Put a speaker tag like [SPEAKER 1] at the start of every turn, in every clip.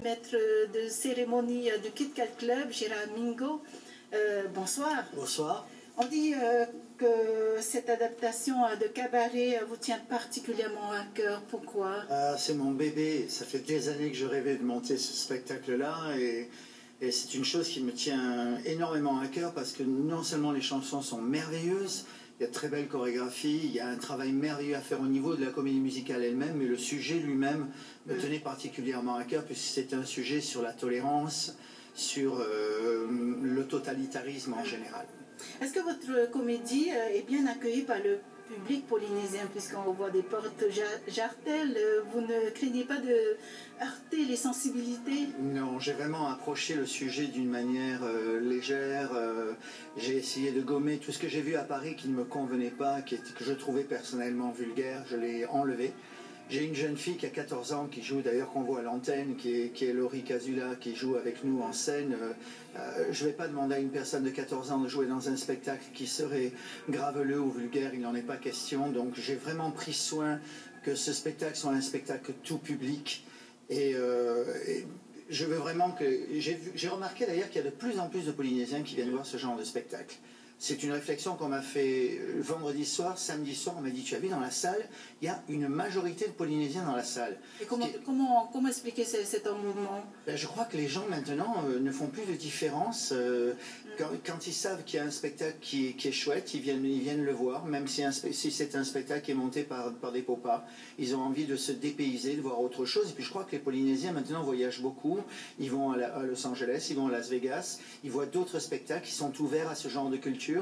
[SPEAKER 1] Maître de cérémonie du Kit Kat Club, Gérard Mingo. Bonsoir.
[SPEAKER 2] Bonsoir.
[SPEAKER 1] On dit que cette adaptation de cabaret vous tient particulièrement à cœur. Pourquoi?
[SPEAKER 2] C'est mon bébé. Ça fait des années que je rêvais de monter ce spectacle-là et c'est une chose qui me tient énormément à cœur parce que non seulement les chansons sont merveilleuses, il y a de très belles chorégraphies, il y a un travail merveilleux à faire au niveau de la comédie musicale elle-même, mais le sujet lui-même me tenait particulièrement à cœur puisque c'est un sujet sur la tolérance, sur le totalitarisme en général.
[SPEAKER 1] Est-ce que votre comédie est bien accueillie par le public polynésien, puisqu'on voit des portes jartelles? Vous ne craignez pas de heurter les sensibilités?
[SPEAKER 2] Non, j'ai vraiment approché le sujet d'une manière légère. J'ai essayé de gommer tout ce que j'ai vu à Paris qui ne me convenait pas, que je trouvais personnellement vulgaire. Je l'ai enlevé. J'ai une jeune fille qui a 14 ans, qui joue d'ailleurs, qu'on voit à l'antenne, qui est Laurie Casula, qui joue avec nous en scène. Je ne vais pas demander à une personne de 14 ans de jouer dans un spectacle qui serait graveleux ou vulgaire, il n'en est pas question. Donc j'ai vraiment pris soin que ce spectacle soit un spectacle tout public. Et je veux vraiment que... J'ai remarqué d'ailleurs qu'il y a de plus en plus de Polynésiens qui viennent voir ce genre de spectacle. C'est une réflexion qu'on m'a fait vendredi soir, samedi soir. On m'a dit, tu as vu dans la salle, il y a une majorité de Polynésiens dans la salle.
[SPEAKER 1] Et comment expliquer cet engouement?
[SPEAKER 2] Je crois que les gens maintenant ne font plus de différence. Quand ils savent qu'il y a un spectacle qui est chouette, ils viennent le voir, même si c'est un spectacle qui est monté par des popas. Ils ont envie de se dépayser, de voir autre chose. Et puis je crois que les Polynésiens maintenant voyagent beaucoup. Ils vont à Los Angeles, ils vont à Las Vegas, ils voient d'autres spectacles qui sont ouverts à ce genre de culture.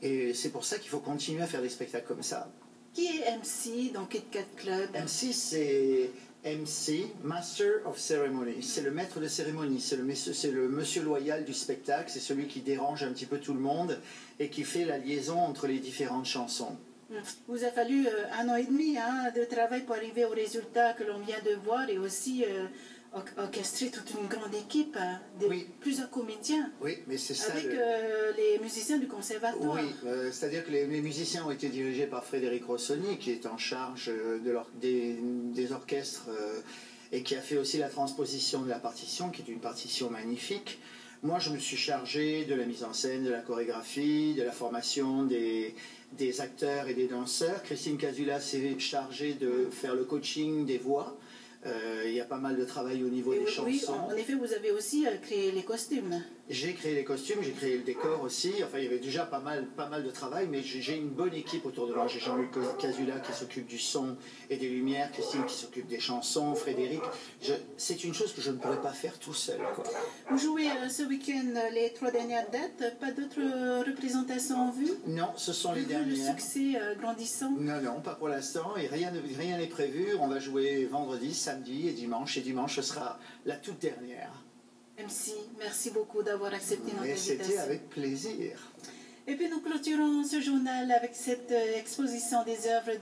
[SPEAKER 2] Et c'est pour ça qu'il faut continuer à faire des spectacles comme ça.
[SPEAKER 1] Qui est MC dans Kit Kat Club?
[SPEAKER 2] MC, c'est Master of Ceremony. C'est le maître de cérémonie, c'est le monsieur loyal du spectacle, c'est celui qui dérange un petit peu tout le monde et qui fait la liaison entre les différentes chansons.
[SPEAKER 1] Vous a fallu 1 an et demi de travail pour arriver au résultat que l'on vient de voir et aussi orchestrer toute une grande équipe de plusieurs comédiens.
[SPEAKER 2] Oui, mais c'est ça.
[SPEAKER 1] Avec les musiciens du conservatoire.
[SPEAKER 2] Oui, c'est-à-dire que les musiciens ont été dirigés par Frédéric Rossoni, qui est en charge des orchestres et qui a fait aussi la transposition de la partition, qui est une partition magnifique. Moi, je me suis chargé de la mise en scène, de la chorégraphie, de la formation des acteurs et des danseurs. Christine Casula s'est chargée de faire le coaching des voix. Il y a pas mal de travail au niveau des chansons.
[SPEAKER 1] Oui, en effet, vous avez aussi créé les costumes.
[SPEAKER 2] J'ai créé les costumes, j'ai créé le décor aussi. Enfin, il y avait déjà pas mal de travail, mais j'ai une bonne équipe autour de moi. J'ai Jean-Luc Casula qui s'occupe du son et des lumières, Christine qui s'occupe des chansons, Frédéric. C'est une chose que je ne pourrais pas faire tout seul, quoi.
[SPEAKER 1] Vous jouez ce week-end les 3 dernières dates. Pas d'autres représentations en vue?
[SPEAKER 2] Non, ce sont les dernières.
[SPEAKER 1] Le succès grandissant?
[SPEAKER 2] Non, pas pour l'instant. Et rien n'est prévu. On va jouer vendredi, samedi et dimanche. Et dimanche, ce sera la toute dernière.
[SPEAKER 1] Merci beaucoup d'avoir accepté notre invitation.
[SPEAKER 2] C'était avec plaisir.
[SPEAKER 1] Et puis nous clôturons ce journal avec cette exposition des œuvres de